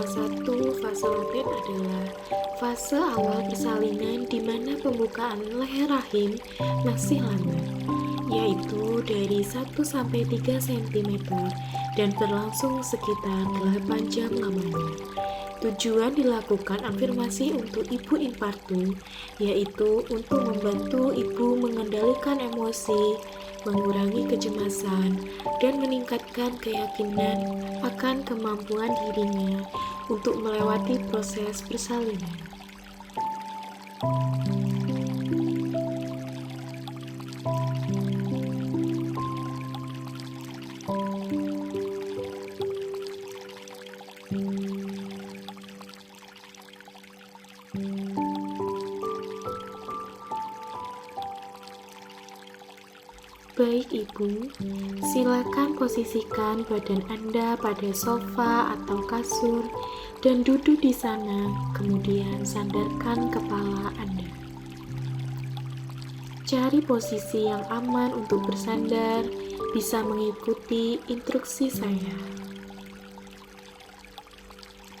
Salah satu fase laten adalah fase awal persalinan di mana pembukaan leher rahim masih lambat, yaitu dari 1-3 cm dan berlangsung sekitar 8 jam lamanya. Tujuan dilakukan afirmasi untuk ibu infartu, yaitu untuk membantu ibu mengendalikan emosi, mengurangi kecemasan, dan meningkatkan keyakinan akan kemampuan dirinya untuk melewati proses persalinan. Baik Ibu, silakan posisikan badan Anda pada sofa atau kasur dan duduk di sana, kemudian sandarkan kepala Anda. Cari posisi yang aman untuk bersandar, bisa mengikuti instruksi saya.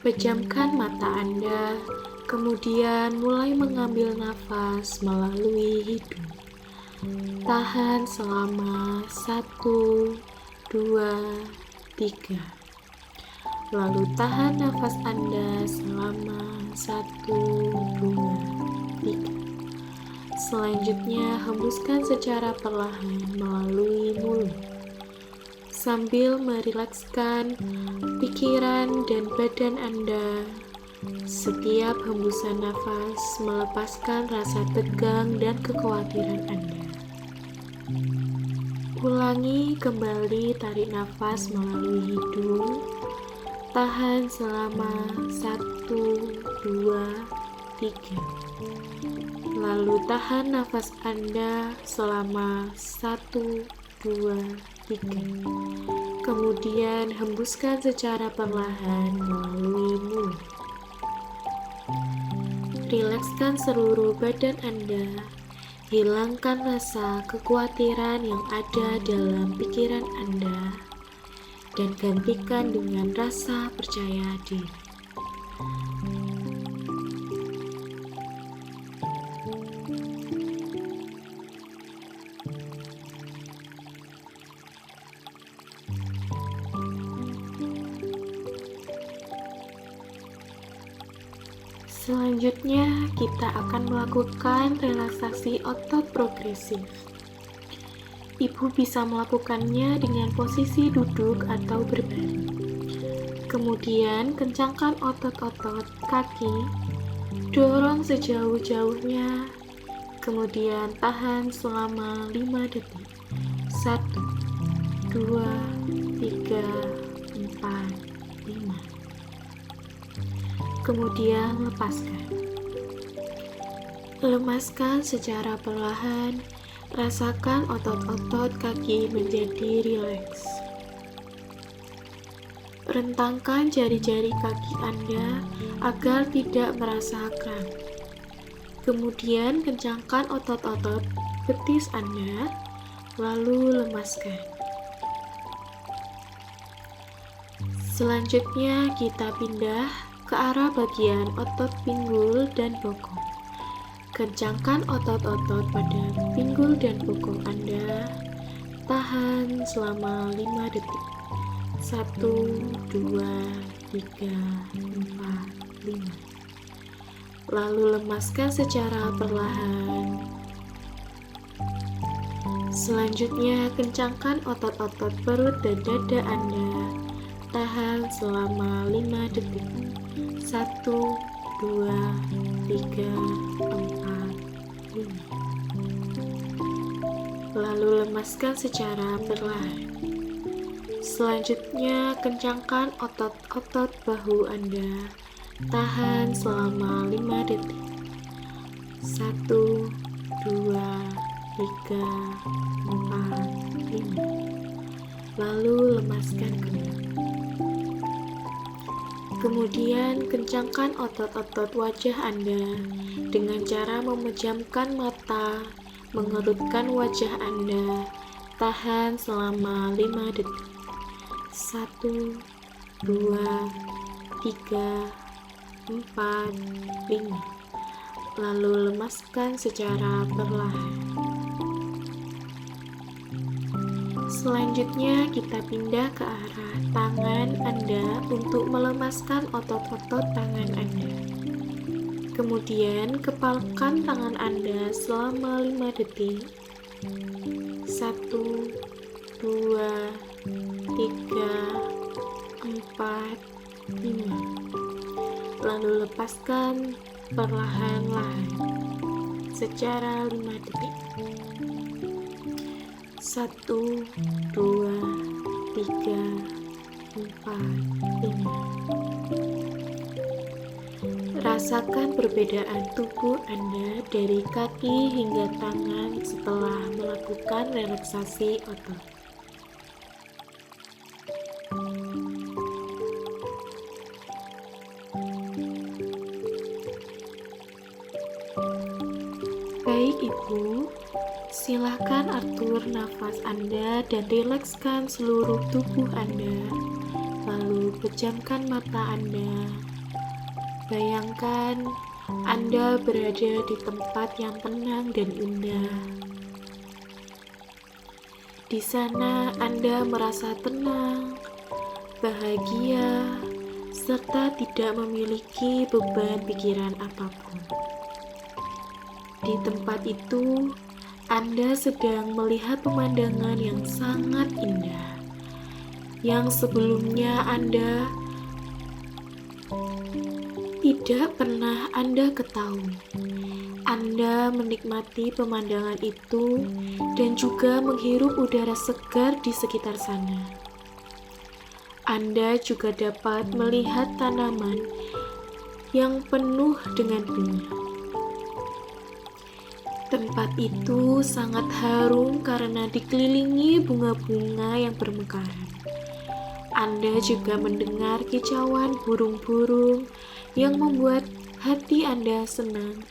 Pejamkan mata Anda, kemudian mulai mengambil nafas melalui hidung. Tahan selama 1, 2, 3. Lalu tahan nafas Anda selama 1, 2, 3. Selanjutnya hembuskan secara perlahan melalui mulut, sambil merilekskan pikiran dan badan Anda. Setiap hembusan nafas melepaskan rasa tegang dan kekhawatiran Anda. Ulangi kembali, tarik nafas melalui hidung, tahan selama 1, 2, 3. Lalu tahan nafas Anda selama 1, 2, 3. Kemudian hembuskan secara perlahan melalui mulut. Rilekskan seluruh badan Anda. Hilangkan rasa kekhawatiran yang ada dalam pikiran Anda dan gantikan dengan rasa percaya diri. Selanjutnya, kita akan melakukan relaksasi otot progresif. Ibu bisa melakukannya dengan posisi duduk atau berbaring. Kemudian, kencangkan otot-otot kaki, dorong sejauh-jauhnya, kemudian tahan selama 5 detik. 1, 2, 3, 4, 5. Kemudian lepaskan. Lemaskan secara perlahan, rasakan otot-otot kaki menjadi rileks. Rentangkan jari-jari kaki Anda agar tidak merasa kram. Kemudian kencangkan otot-otot betis Anda, lalu lemaskan. Selanjutnya kita pindah ke arah bagian otot pinggul dan bokong. Kencangkan otot-otot pada pinggul dan bokong Anda. Tahan selama 5 detik. 1, 2, 3, 4, 5. Lalu lemaskan secara perlahan. Selanjutnya kencangkan otot-otot perut dan dada Anda. Tahan selama 5 detik. 1, 2, 3, 4, 5. Lalu lemaskan secara perlahan. Selanjutnya kencangkan otot-otot bahu Anda. Tahan selama 5 detik. 1, 2, 3, 4, 5. Lalu lemaskan kembali. Kemudian kencangkan otot-otot wajah Anda dengan cara memejamkan mata, mengerutkan wajah Anda. Tahan selama 5 detik. 1, 2, 3, 4, 5. Lalu lemaskan secara perlahan. Selanjutnya kita pindah ke arah tangan Anda untuk melemaskan otot-otot tangan Anda. Kemudian kepalkan tangan Anda selama 5 detik. 1, 2, 3, 4, 5. Lalu lepaskan perlahan-lahan secara 5 detik. 1, 2, 3, 4, 5. Rasakan perbedaan tubuh Anda dari kaki hingga tangan setelah melakukan relaksasi otot. Baik Ibu, silakan atur nafas Anda dan rilekskan seluruh tubuh Anda. Lalu pejamkan mata Anda. Bayangkan Anda berada di tempat yang tenang dan indah. Di sana Anda merasa tenang, bahagia, serta tidak memiliki beban pikiran apapun. Di tempat itu, Anda sedang melihat pemandangan yang sangat indah, yang sebelumnya Anda tidak pernah Anda ketahui. Anda menikmati pemandangan itu dan juga menghirup udara segar di sekitar sana. Anda juga dapat melihat tanaman yang penuh dengan bunga. Tempat itu sangat harum karena dikelilingi bunga-bunga yang bermekaran. Anda juga mendengar kicauan burung-burung yang membuat hati Anda senang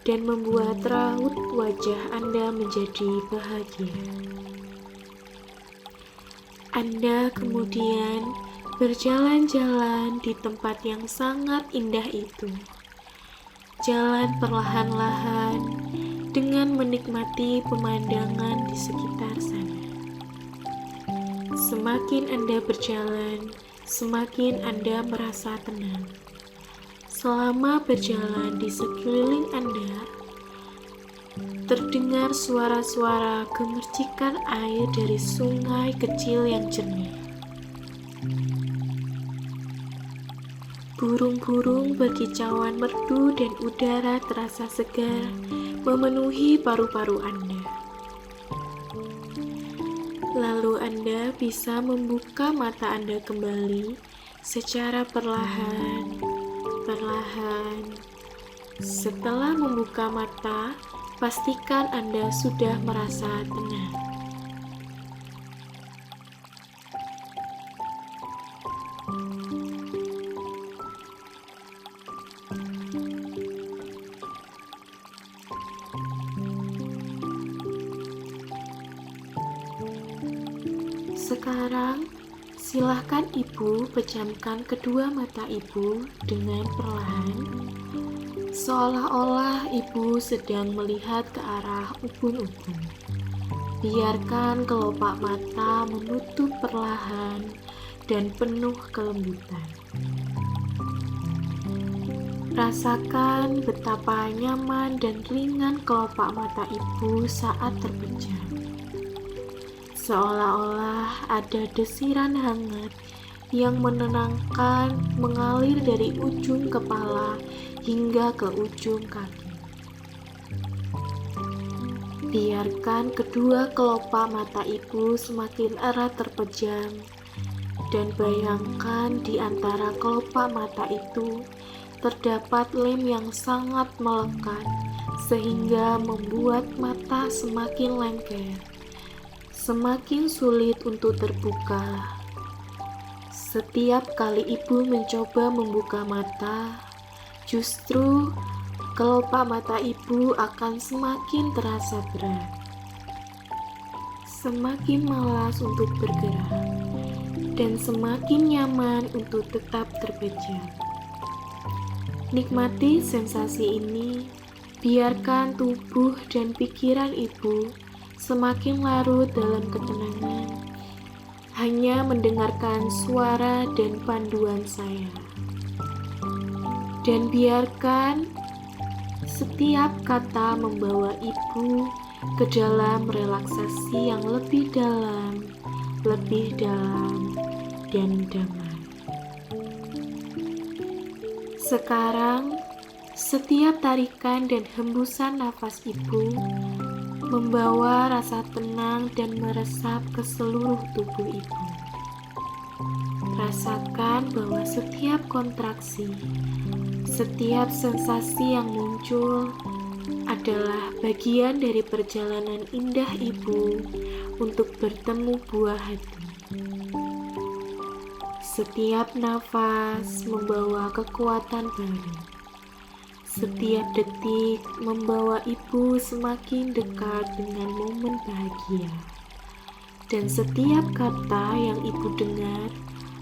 dan membuat raut wajah Anda menjadi bahagia. Anda kemudian berjalan-jalan di tempat yang sangat indah itu. Jalan perlahan-lahan dengan menikmati pemandangan di sekitar sana. Semakin Anda berjalan, semakin Anda merasa tenang. Selama berjalan di sekeliling Anda, terdengar suara-suara gemercikan air dari sungai kecil yang jernih. Burung-burung berkicauan merdu dan udara terasa segar memenuhi paru-paru Anda. Lalu Anda bisa membuka mata Anda kembali secara perlahan. Setelah membuka mata, pastikan Anda sudah merasa tenang. Sekarang, silahkan Ibu pejamkan kedua mata Ibu dengan perlahan, seolah-olah Ibu sedang melihat ke arah ubun-ubun. Biarkan kelopak mata menutup perlahan dan penuh kelembutan. Rasakan betapa nyaman dan ringan kelopak mata Ibu saat terpejam. Seolah-olah ada desiran hangat yang menenangkan mengalir dari ujung kepala hingga ke ujung kaki. Biarkan kedua kelopak mata Ibu semakin erat terpejam, dan bayangkan di antara kelopak mata itu terdapat lem yang sangat melekat sehingga membuat mata semakin lengket, semakin sulit untuk terbuka. Setiap kali Ibu mencoba membuka mata, justru kelopak mata Ibu akan semakin terasa berat, semakin malas untuk bergerak, dan semakin nyaman untuk tetap terpejam. Nikmati sensasi ini, biarkan tubuh dan pikiran ibu semakin larut dalam ketenangan, hanya mendengarkan suara dan panduan saya. Dan biarkan setiap kata membawa ibu ke dalam relaksasi yang lebih dalam, dan damai. Sekarang, setiap tarikan dan hembusan nafas ibu membawa rasa tenang dan meresap ke seluruh tubuh ibu. Rasakan bahwa setiap kontraksi, setiap sensasi yang muncul adalah bagian dari perjalanan indah ibu untuk bertemu buah hati. Setiap nafas membawa kekuatan baru. Setiap detik membawa ibu semakin dekat dengan momen bahagia. Dan setiap kata yang ibu dengar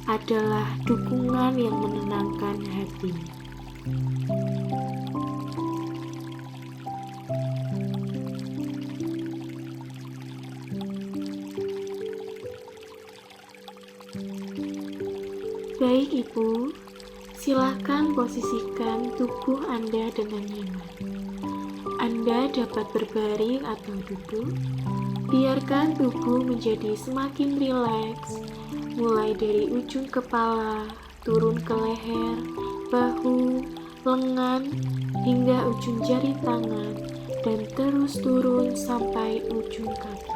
adalah dukungan yang menenangkan hati. Baik Ibu, silakan posisikan tubuh Anda dengan nyaman. Anda dapat berbaring atau duduk. Biarkan tubuh menjadi semakin rileks, mulai dari ujung kepala, turun ke leher, bahu, lengan, hingga ujung jari tangan, dan terus turun sampai ujung kaki.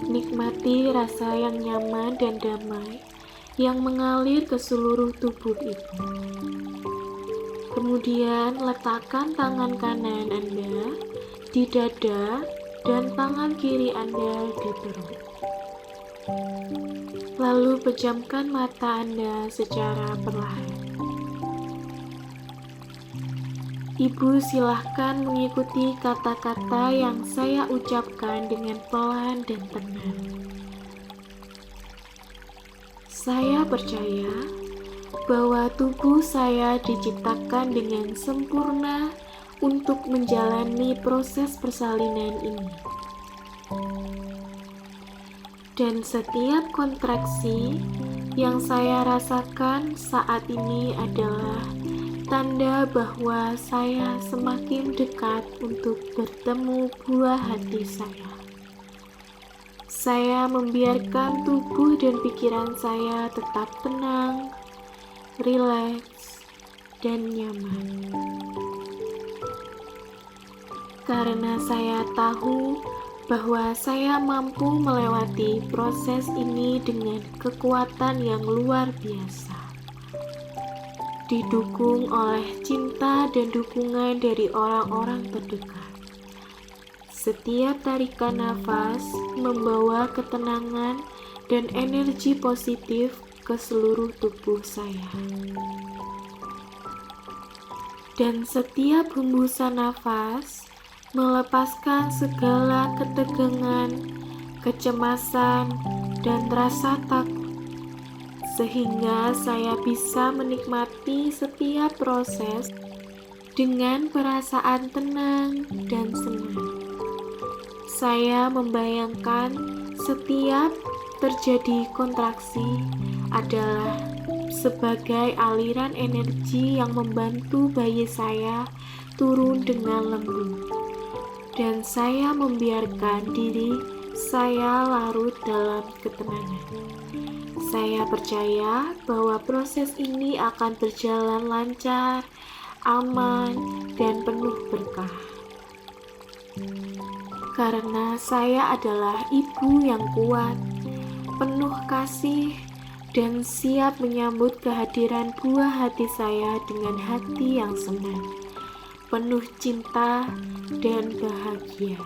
Nikmati rasa yang nyaman dan damai yang mengalir ke seluruh tubuh ibu. Kemudian letakkan tangan kanan Anda di dada dan tangan kiri Anda di perut. Lalu pejamkan mata Anda secara perlahan. Ibu silahkan mengikuti kata-kata yang saya ucapkan dengan pelan dan tenang. Saya percaya bahwa tubuh saya diciptakan dengan sempurna untuk menjalani proses persalinan ini. Dan setiap kontraksi yang saya rasakan saat ini adalah tanda bahwa saya semakin dekat untuk bertemu buah hati saya. Saya membiarkan tubuh dan pikiran saya tetap tenang, rileks, dan nyaman. Karena saya tahu bahwa saya mampu melewati proses ini dengan kekuatan yang luar biasa. Didukung oleh cinta dan dukungan dari orang-orang terdekat. Setiap tarikan nafas membawa ketenangan dan energi positif ke seluruh tubuh saya. Dan setiap hembusan nafas melepaskan segala ketegangan, kecemasan, dan rasa takut. Sehingga saya bisa menikmati setiap proses dengan perasaan tenang dan senang. Saya membayangkan setiap terjadi kontraksi adalah sebagai aliran energi yang membantu bayi saya turun dengan lembut. Dan saya membiarkan diri saya larut dalam ketenangan. Saya percaya bahwa proses ini akan berjalan lancar, aman, dan penuh berkah. Karena saya adalah ibu yang kuat, penuh kasih, dan siap menyambut kehadiran buah hati saya dengan hati yang senang, penuh cinta dan bahagia.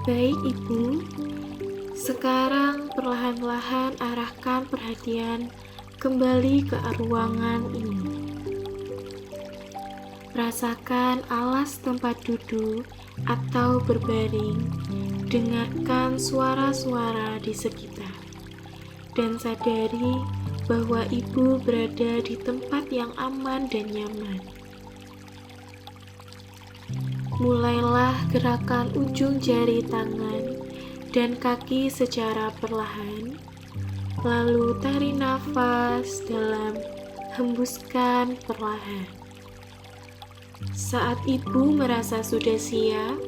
Baik Ibu, sekarang perlahan-lahan arahkan perhatian kembali ke ruangan ini. Rasakan alas tempat duduk atau berbaring, dengarkan suara-suara di sekitar, dan sadari bahwa ibu berada di tempat yang aman dan nyaman. Mulailah gerakan ujung jari tangan dan kaki secara perlahan, lalu tarik nafas dalam, hembuskan perlahan. Saat ibu merasa sudah siap,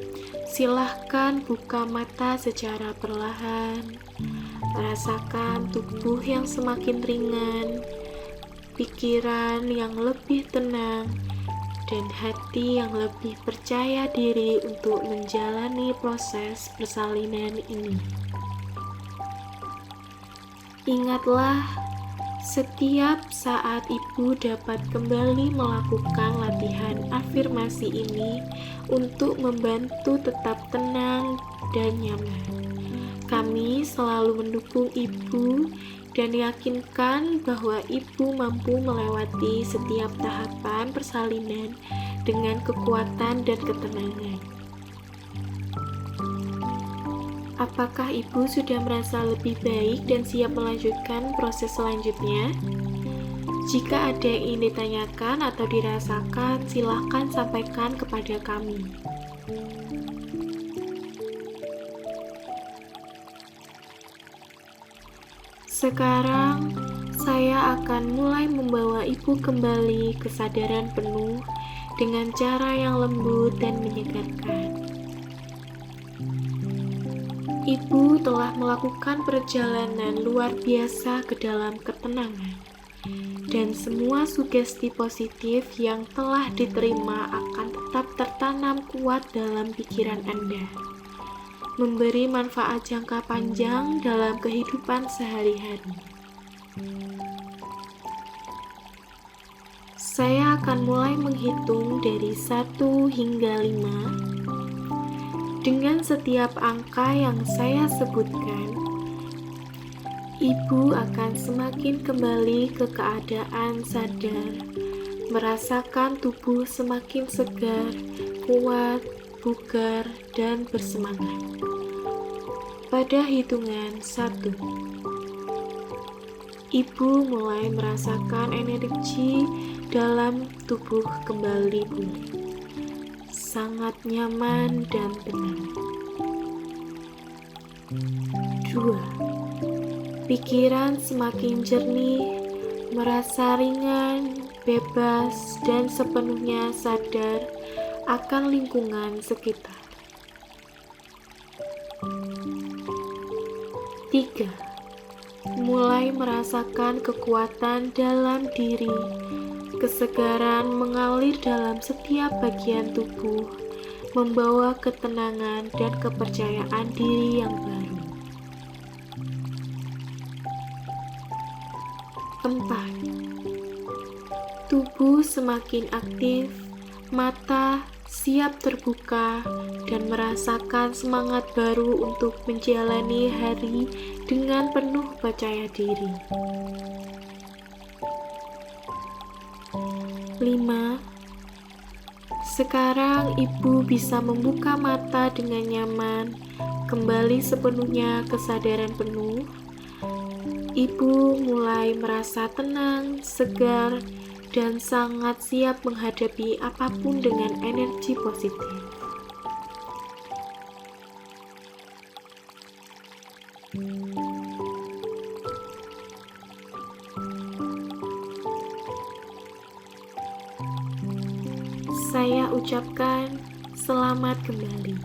silahkan buka mata secara perlahan. Rasakan tubuh yang semakin ringan, pikiran yang lebih tenang, dan hati yang lebih percaya diri untuk menjalani proses persalinan ini. Ingatlah, setiap saat ibu dapat kembali melakukan latihan afirmasi ini untuk membantu tetap tenang dan nyaman. Kami selalu mendukung ibu dan yakinkan bahwa ibu mampu melewati setiap tahapan persalinan dengan kekuatan dan ketenangan. Apakah ibu sudah merasa lebih baik dan siap melanjutkan proses selanjutnya? Jika ada yang ingin ditanyakan atau dirasakan, silakan sampaikan kepada kami. Sekarang, saya akan mulai membawa ibu kembali kesadaran penuh dengan cara yang lembut dan menyegarkan. Ibu telah melakukan perjalanan luar biasa ke dalam ketenangan, dan semua sugesti positif yang telah diterima akan tetap tertanam kuat dalam pikiran Anda, memberi manfaat jangka panjang dalam kehidupan sehari-hari. Saya akan mulai menghitung dari 1 hingga 5. Dengan setiap angka yang saya sebutkan, ibu akan semakin kembali ke keadaan sadar, merasakan tubuh semakin segar, kuat, bugar, dan bersemangat. Pada hitungan 1, ibu mulai merasakan energi dalam tubuh kembali pulih. Sangat nyaman dan tenang. 2. Pikiran semakin jernih, merasa ringan, bebas, dan sepenuhnya sadar akan lingkungan sekitar. 3. Mulai merasakan kekuatan dalam diri. Kesegaran mengalir dalam setiap bagian tubuh, membawa ketenangan dan kepercayaan diri yang baru. 4. Tubuh semakin aktif, mata siap terbuka, dan merasakan semangat baru untuk menjalani hari dengan penuh percaya diri. 5. Sekarang ibu bisa membuka mata dengan nyaman, kembali sepenuhnya kesadaran penuh. Ibu mulai merasa tenang, segar, dan sangat siap menghadapi apapun dengan energi positif. Saya ucapkan selamat kembali.